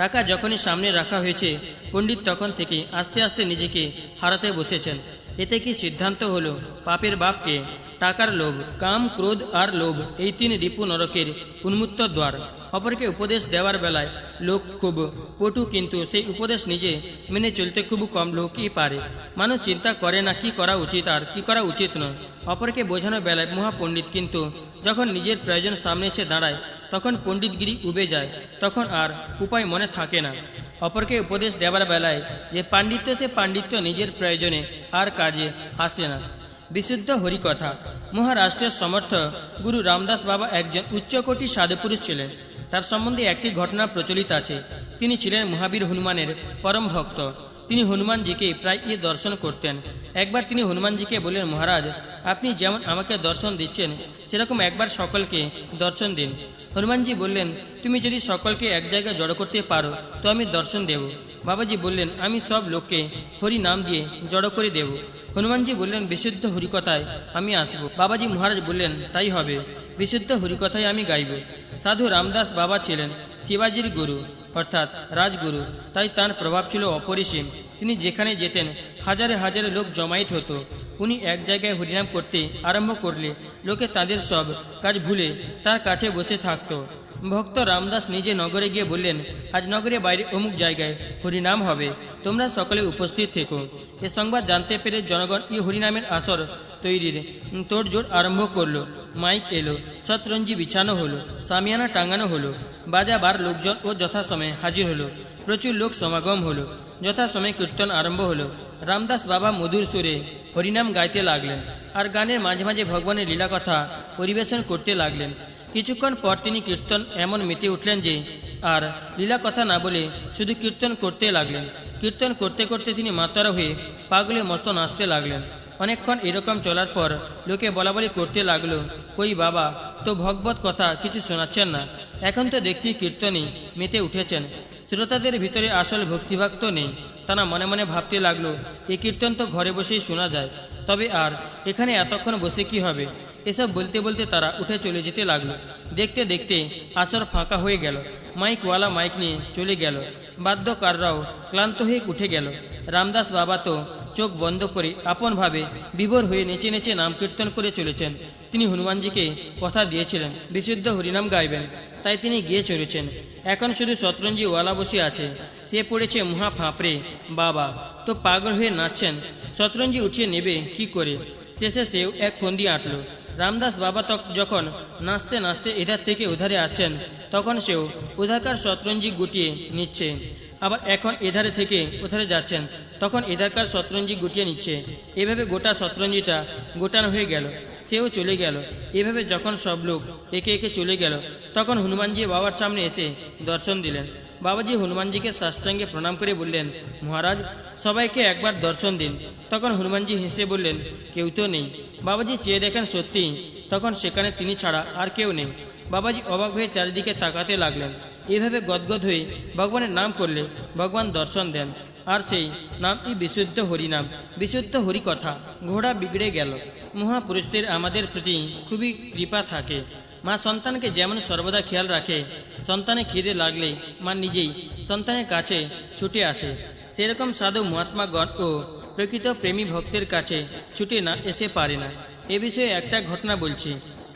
টাকা যখনই সামনে রাখা হয়েছে পণ্ডিত তখন থেকে আস্তে আস্তে নিজেকে হারাতে বসেছেন। এতে কি সিদ্ধান্ত হলো পাপের বাপকে? টাকার লোভ, কাম, ক্রোধ আর লোভ, এই তিন রিপু নরকের উন্মুক্ত দ্বার। অপরকে উপদেশ দেওয়ার বেলায় লোক খুব পটু, কিন্তু সেই উপদেশ নিজে মেনে চলতে খুব কম লোকই পারে। মানুষ চিন্তা করে না কি করা উচিত আর কি করা উচিত নয়। অপরকে বোঝানোর বেলায় মহাপণ্ডিত, কিন্তু যখন নিজের প্রয়োজন সামনে এসে দাঁড়ায় তখন পণ্ডিতগিরি উবে যায়, তখন আর উপায় মনে থাকে না। অপরকে উপদেশ দেওয়ার বেলায় যে পাণ্ডিত্য, সে পাণ্ডিত্য নিজের প্রয়োজনে আর কাজে আসে না। বিশুদ্ধ হরিকথা। মহারাষ্ট্রের সমর্থ গুরু রামদাস বাবা একজন উচ্চকোটি সাধুপুরুষ ছিলেন। তার সম্বন্ধে একটি ঘটনা প্রচলিত আছে। তিনি ছিলেন মহাবীর হনুমানের পরম ভক্ত। তিনি হনুমানজিকে প্রায় দর্শন করতেন। একবার তিনি হনুমানজিকে বললেন, মহারাজ, আপনি যেমন আমাকে দর্শন দিচ্ছেন সেরকম একবার সকলকে দর্শন দিন। হনুমানজি বললেন, তুমি যদি সকলকে এক জায়গায় জড়ো করতে পারো তো আমি দর্শন দেব। বাবাজি বললেন, আমি সব লোককে হরি নাম দিয়ে জড়ো করে দেব। হনুমানজি বললেন, বিশুদ্ধ হরিকথায় আমি আসব। বাবাজি মহারাজ বললেন, তাই হবে, বিশুদ্ধ হরিকথায় আমি গাইব। সাধু রামদাস বাবা ছিলেন শিবাজির গুরু, অর্থাৎ রাজগুরু, তাই তার প্রভাব ছিল অপরিসীম। তিনি যেখানে যেতেন হাজারে হাজারে লোক জমায়েত হতো। উনি এক জায়গায় হরিনাম করতে আরম্ভ করলে লোকে তাদের সব কাজ ভুলে তার কাছে বসে থাকতো। ভক্ত রামদাস নিজে নগরে গিয়ে বললেন, আজ নগরে বাইরে অমুক জায়গায় হরিনাম হবে, তোমরা সকলে উপস্থিত থেকো। এ সংবাদ জানতে পেরে জনগণ এই হরিনামের আসর তৈরির তোড়জোড় আরম্ভ করলো। মাইক এলো, শতরঞ্জি বিছানো হলো, সামিয়ানা টাঙানো হলো, বাজাবার লোকজন ও যথাসময়ে হাজির হলো। প্রচুর লোক সমাগম হলো। যথাসময়ে কীর্তন আরম্ভ হলো। রামদাস বাবা মধুর সুরে হরিনাম গাইতে লাগলেন আর গানের মাঝে মাঝে ভগবানের লীলা কথা পরিবেশন করতে লাগলেন। কিছুক্ষণ পর তিনি কীর্তন এমন মেতে উঠলেন যে আর লীলা কথা না বলে শুধু কীর্তন করতে লাগলেন। কীর্তন করতে করতে তিনি মাতারা হয়ে পাগলে মস্ত নাচতে লাগলেন। অনেকক্ষণ এরকম চলার পর লোকে বলাবলি করতে লাগলো, কই বাবা তো ভগবত কথা কিছু শোনাচ্ছেন না, এখন তো দেখছি কীর্তনই মেতে উঠেছেন। শ্রোতাদের ভিতরে আসল ভক্তিভাগ তো নেই। তারা মনে মনে ভাবতে লাগলো, এই কীর্তন তো ঘরে বসেই শোনা যায়, তবে আর এখানে এতক্ষণ বসে কি হবে। এসব বলতে বলতে তারা উঠে চলে যেতে লাগলো। দেখতে দেখতে আসর ফাঁকা হয়ে গেল। মাইকওয়ালা মাইক নিয়ে চলে গেল। বাদ্যকাররাও ক্লান্ত হয়ে উঠে গেল। রামদাস বাবা তো চোখ বন্ধ করে আপনভাবে বিভোর হয়ে নেচে নেচে নাম কীর্তন করে চলেছেন। তিনি হনুমানজিকে কথা দিয়েছিলেন বিশুদ্ধ হরিনাম গাইবেন, তাই তিনি গিয়ে চলেছেন। এখন শুধু শতরঞ্জিওয়ালা বসে আছে, সে পড়েছে মহা ফাঁপড়ে। বাবা তো পাগল হয়ে নাচছেন, শতরঞ্জি উঠিয়ে নেবে কি করে। শেষে সেও এক ফন্দি আঁটল। রামদাস বাবা যখন নাচতে নাচতে এধার থেকে উধারে আসছেন, তখন সেও উধারকার শতরঞ্জি গুটিয়ে নিচ্ছে। আবার এখন এধারে থেকে ওধারে যাচ্ছেন, তখন এধারকার শতরঞ্জি গুটিয়ে নিচ্ছে। এভাবে গোটা শতরঞ্জিটা গোটানো হয়ে গেল। সেও চলে গেল। এভাবে যখন সব লোক একে একে চলে গেল, তখন হনুমানজি বাবার সামনে এসে দর্শন দিলেন। বাবাজি হনুমানজিকে সাষ্টাঙ্গে প্রণাম করে বললেন, মহারাজ, সবাইকে একবার দর্শন দিন। তখন হনুমানজি হেসে বললেন, কেউ তো নেই। বাবাজি চেয়ে দেখেন সত্যি, তখন সেখানে তিনি ছাড়া আর কেউ নেই। বাবাজি অবাক হয়ে চারিদিকে তাকাতে লাগলেন। এভাবে গদগদ হয়ে ভগবানের নাম করলে ভগবান দর্শন দেন, আর সেই নামই বিশুদ্ধ হরিনাম, বিশুদ্ধ হরিকথা। ঘোড়া বিগড়ে গেল। মহাপুরুষদের আমাদের প্রতি খুবই কৃপা থাকে। মা সন্তানকে যেমন সর্বদা খেয়াল রাখে, সন্তানে খিদে লাগলে মা নিজেই সন্তানের কাছে ছুটে আসে, সেরকম সাধু মহাত্মাগণ ও প্রকৃত প্রেমী ভক্তের কাছে ছুটে না এসে পারে না। এ বিষয়ে একটা ঘটনা বলছি।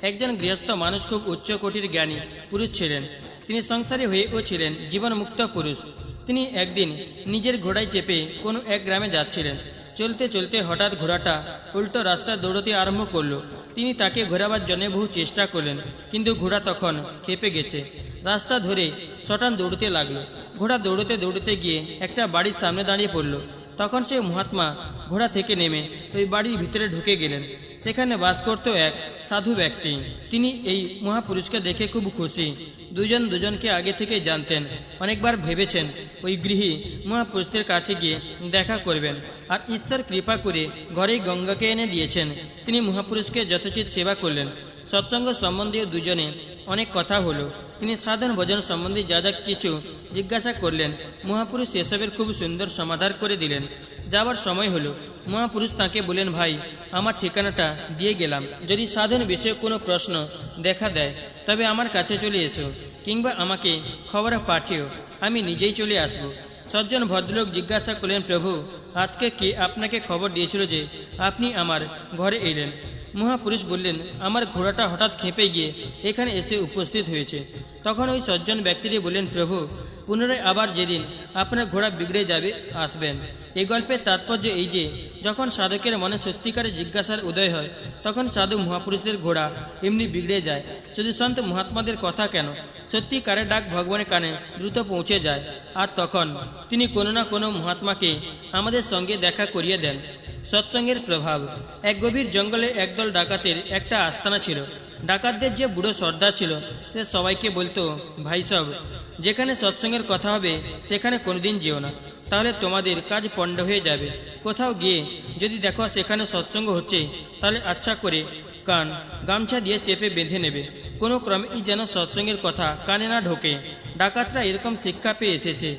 একজন গৃহস্থ মানুষ খুব উচ্চ কোটির জ্ঞানী পুরুষ ছিলেন। তিনি সংসারী হয়েও ছিলেন জীবনমুক্ত পুরুষ। তিনি একদিন নিজের ঘোড়ায় চেপে কোনো এক গ্রামে যাচ্ছিলেন। চলতে চলতে হঠাৎ ঘোড়াটা উল্টো রাস্তা দৌড়তে আরম্ভ করলো। তিনি তাকে ঘোরাবার জন্য বহু চেষ্টা করলেন, কিন্তু ঘোড়া তখন খেপে গেছে। রাস্তা ধরে শটান দৌড়তে লাগলো। ঘোড়া দৌড়তে দৌড়তে গিয়ে একটা বাড়ির সামনে দাঁড়িয়ে পড়ল। তখন সে মহাত্মা ঘোড়া থেকে নেমে ওই বাড়ির ভিতরে ঢুকে গেলেন। সেখানে বাস করত এক সাধু ব্যক্তি। তিনি এই মহাপুরুষকে দেখে খুব খুশি। দুজন দুজনকে আগে থেকে জানতেন। অনেকবার ভেবেছেন ওই গৃহী মহাপুরুষদের কাছে গিয়ে দেখা করবেন, আর ঈশ্বর কৃপা করে ঘরেই গঙ্গাকে এনে দিয়েছেন। তিনি মহাপুরুষকে যথোচিত সেবা করলেন। সৎসঙ্গ সম্বন্ধেও দুজনে অনেক কথা হলো। তিনি সাধন ভজন সম্বন্ধে যা যা কিছু জিজ্ঞাসা করলেন, মহাপুরুষ এসবের খুব সুন্দর সমাধান করে দিলেন। যাবার সময় হলো। মহাপুরুষ তাকে বলেন, ভাই, আমার ঠিকানাটা দিয়ে গেলাম, যদি সাধন বিষয়ে কোনো প্রশ্ন দেখা দেয় তবে আমার কাছে চলে এসো। কিংবা আমাকে খবর পাঠিও, আমি নিজেই চলে আসব। সজ্জন ভদ্রলোক জিজ্ঞাসা করলেন, প্রভু, আজকে কে আপনাকে খবর দিয়েছিল যে আপনি আমার ঘরে এলেন? মহাপুরুষ বললেন, আমার ঘোড়াটা হঠাৎ খেপে গিয়ে এখানে এসে উপস্থিত হয়েছে। তখন ওই সজ্জন ব্যক্তিটি বললেন, প্রভু, পুনরায় আবার যেদিন আপনার ঘোড়া বিগড়ে যাবে আসবেন। এই গল্পের তাৎপর্য এই যে, যখন সাধকের মনে সত্যিকারের জিজ্ঞাসার উদয় হয়, তখন সাধু মহাপুরুষদের ঘোড়া এমনি বিগড়ে যায়। শুধু সন্ত মহাত্মাদের কথা কেন, সত্যিকারের ডাক ভগবানের কানে দ্রুত পৌঁছে যায়, আর তখন তিনি কোনো না কোনো মহাত্মাকে আমাদের সঙ্গে দেখা করিয়ে দেন। সৎসঙ্গের প্রভাব। এক গভীর জঙ্গলে একদল ডাকাতের একটা আস্তানা ছিল। ডাকাতদের যে বুড়ো সর্দার ছিল, সে সবাইকে বলতো, ভাই সব, যেখানে সৎসঙ্গের কথা হবে সেখানে কোনোদিন যেও না, তাহলে তোমাদের কাজ পণ্ড হয়ে যাবে। কোথাও গিয়ে যদি দেখো সেখানে সৎসঙ্গ হচ্ছে, তাহলে আচ্ছা করে কান গামছা দিয়ে চেপে বেঁধে নেবে, কোনো ক্রমেই যেন সৎসঙ্গের কথা কানে না ঢোকে। ডাকাতরা এরকম শিক্ষা পেয়ে এসেছে।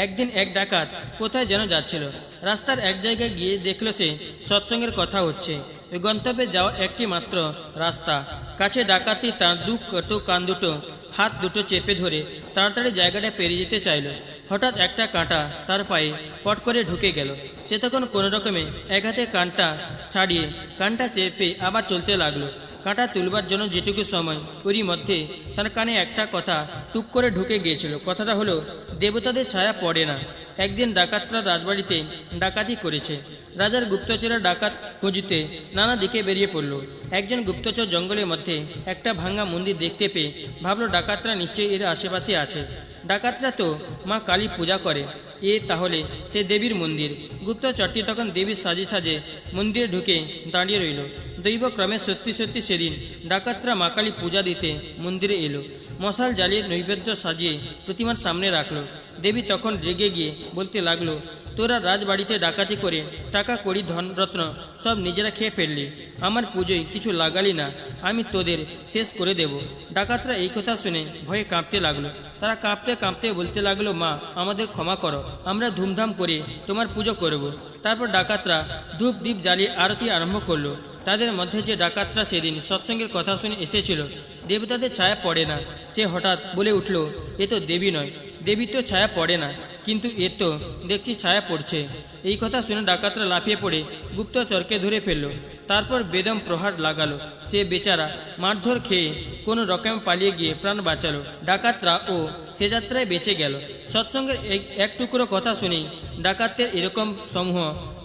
একদিন এক ডাকাত কোথায় যেন যাচ্ছিল। রাস্তার এক জায়গায় গিয়ে দেখল সে সৎসঙ্গের কথা হচ্ছে। ওই গন্তব্যে যাওয়া একটি মাত্র রাস্তা। কাছে ডাকাতটি তার কান দুটো হাত দুটো চেপে ধরে তাড়াতাড়ি জায়গাটা পেরিয়ে যেতে চাইল। হঠাৎ একটা কাঁটা তার পায়ে পট করে ঢুকে গেল। সে তখন কোনো রকমে এক হাতে কানটা ছাড়িয়ে কানটা চেপে আবার চলতে লাগলো। কাঁটা তুলবার জন্য যেটুকু সময়, ওরই মধ্যে তার কানে একটা কথা টুক করে ঢুকে গিয়েছিল। কথাটা হলো, দেবতাদের ছায়া পড়ে না। একদিন ডাকাতরা রাজবাড়িতে ডাকাতি করেছে। রাজার গুপ্তচরের ডাকাত খুঁজতে নানা দিকে বেরিয়ে পড়ল। একজন গুপ্তচর জঙ্গলের মধ্যে একটা ভাঙা মন্দির দেখতে পেয়ে ভাবলো, ডাকাতরা নিশ্চয়ই এর আশেপাশে আছে। ডাকাতরা তো মা কালী পূজা করে, তাহলে সে দেবীর মন্দির। গুপ্তচরটি তখন দেবীর সাজে সাজে মন্দিরে ঢুকে দাঁড়িয়ে রইল। দৈবক্রমে সত্যি সত্যি সেদিন ডাকাতরা মা কালী পূজা দিতে মন্দিরে এলো। মশাল জ্বালিয়ে নৈবেদ্য সাজিয়ে প্রতিমার সামনে রাখলো। দেবী তখন রেগে গিয়ে বলতে লাগলো, তোরা রাজবাড়িতে ডাকাতি করে টাকা কড়ি ধনরত্ন সব নিজেরা খেয়ে ফেললি, আমার পুজোয় কিছু লাগালি না, আমি তোদের শেষ করে দেব। ডাকাতরা এই কথা শুনে ভয়ে কাঁপতে লাগলো। তারা কাঁপতে কাঁপতে বলতে লাগলো, মা, আমাদের ক্ষমা করো, আমরা ধুমধাম করে তোমার পুজো করব। তারপর ডাকাতরা ধূপ দ্বীপ জ্বালিয়ে আরতি আরম্ভ করলো। তাদের মধ্যে যে ডাকাতরা সেদিন সৎসঙ্গের কথা শুনে এসেছিল, দেবতাদের ছায়া পড়ে না, সে হঠাৎ বলে উঠল, এ তো দেবী নয়, দেবী তো ছায়া পড়ে না, কিন্তু এ তো দেখছি ছায়া পড়ছে। এই কথা শুনে ডাকাতরা লাফিয়ে পড়ে গুপ্তচরকে ধরে ফেলল। তারপর বেদম প্রহার লাগালো। সে বেচারা মারধর খেয়ে কোনো রকম পালিয়ে গিয়ে প্রাণ বাঁচালো। ডাকাতরা ও সে যাত্রায় বেঁচে গেল। সৎসঙ্গের এক টুকরো কথা শুনেই ডাকাতদের এরকম সমূহ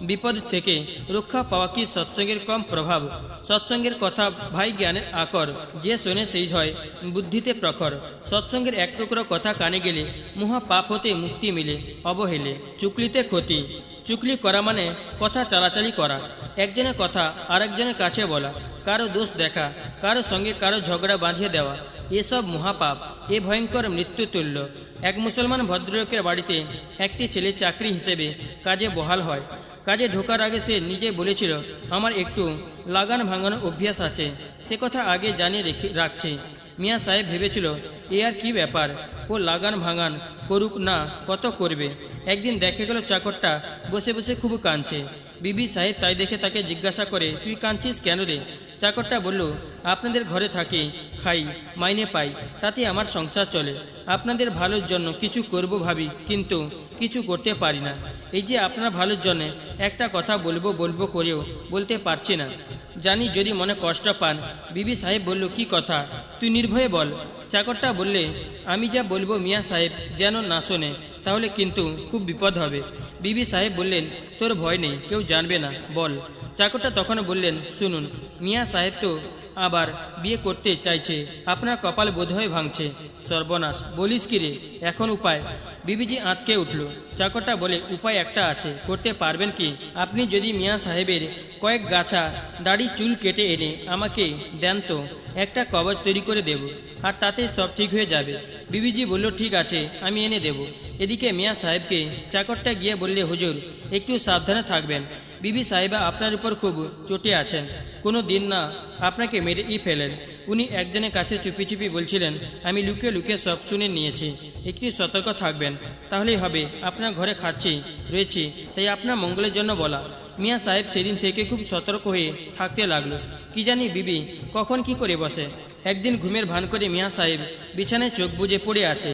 বিপদ থেকে রক্ষা পাওয়া কি সৎসঙ্গের কম প্রভাব? সৎসঙ্গের কথা ভাই জ্ঞানের আকর, যে শোনে সেই হয় বুদ্ধিতে প্রখর। সৎসঙ্গের এক টুকরো কথা কানে গেলে মহা পাপ হতে মুক্তি মিলে অবহেলে। চুকলিতে ক্ষতি। চুকলি করা মানে কথা চালাচালি করা, একজনের কথা আরেকজনের কাছে বলা, কারো দোষ দেখা, কারো সঙ্গে কারো ঝগড়া বাঁধিয়ে দেওয়া, এসব মহাপাপ, এ ভয়ঙ্কর মৃত্যুতুল্য। এক মুসলমান ভদ্রলোকের বাড়িতে একটি ছেলে চাকরি হিসেবে কাজে বহাল হয়। কাজে ঢোকার আগে সে নিজে বলেছিল, আমার একটু লাগান ভাঙানোর অভ্যাস আছে। সে কথা আগে জানিয়ে রাখছে। মিয়া সাহেব ভেবেছিল, এ আর কি ব্যাপার, ও লাগান ভাঙান করুক না, কত করবে। একদিন দেখা গেল চাকরটা বসে বসে খুব কাঁদছে। বিবি সাহেব তাই দেখে তাকে জিজ্ঞাসা করে, তুই কাঁদছিস কেন রে? চাকরটা বলল, আপনাদের ঘরে থাকি, খাই, মাইনে পাই, তাতে আমার সংসার চলে। আপনাদের ভালোর জন্য কিছু করব ভাবি, কিন্তু কিছু করতে পারি না। এই যে আপনার ভালোর জন্য একটা কথা বলবো বলবো করেও বলতে পারছি না, জানি যদি মনে কষ্ট পান। বিবি সাহেব বলল, কি কথা, তুই নির্ভয়ে বল। চাকরটা বললে, আমি যা বলবো মিয়া সাহেব যেন না শোনে, তাহলে কিন্তু খুব বিপদ হবে। বিবি সাহেব বললেন, তোর ভয় নেই, কেউ জানবে না, বল। চাকরটা তখন বললেন, শুনুন, মিয়া সাহেব তো আবার বিয়ে করতে চাইছে, আপনার কপাল বোধহয় ভাঙছে। সর্বনাশ, বলিস কি রে, এখন উপায়? বিবিজি আঁতকে উঠল। চাকরটা বলে, উপায় একটা আছে, করতে পারবেন কি? আপনি যদি মিয়া সাহেবের কয়েক গাছা দাড়ি চুল কেটে এনে আমাকে দেন তো একটা কবচ তৈরি করে দেব, আর তাতে সব ঠিক হয়ে যাবে। বিবিজি বলল, ঠিক আছে, আমি এনে দেব। এদিকে মিয়া সাহেবকে চাকরটা গিয়ে বললে, হুজুর, একটু সাবধানে থাকবেন, বিবি সাহেবা আপনার উপর খুব চটে আছেন, কোনো দিন না আপনাকে মেরেই ফেলেন। উনি একজনের কাছে চুপি চুপি বলছিলেন, আমি লুকিয়ে লুকিয়ে সব শুনে নিয়েছি, একটু সতর্ক থাকবেন, তাহলেই হবে। আপনার ঘরে খাচ্ছি রয়েছি, তাই আপনার মঙ্গলের জন্য বলা। মিয়া সাহেব সেদিন থেকে খুব সতর্ক হয়ে থাকতে লাগলো। কি জানি বিবি কখন কি করে বসে। একদিন ঘুমের ভান করে মিয়া সাহেব বিছানায় চোখ বুজে পড়ে আছে।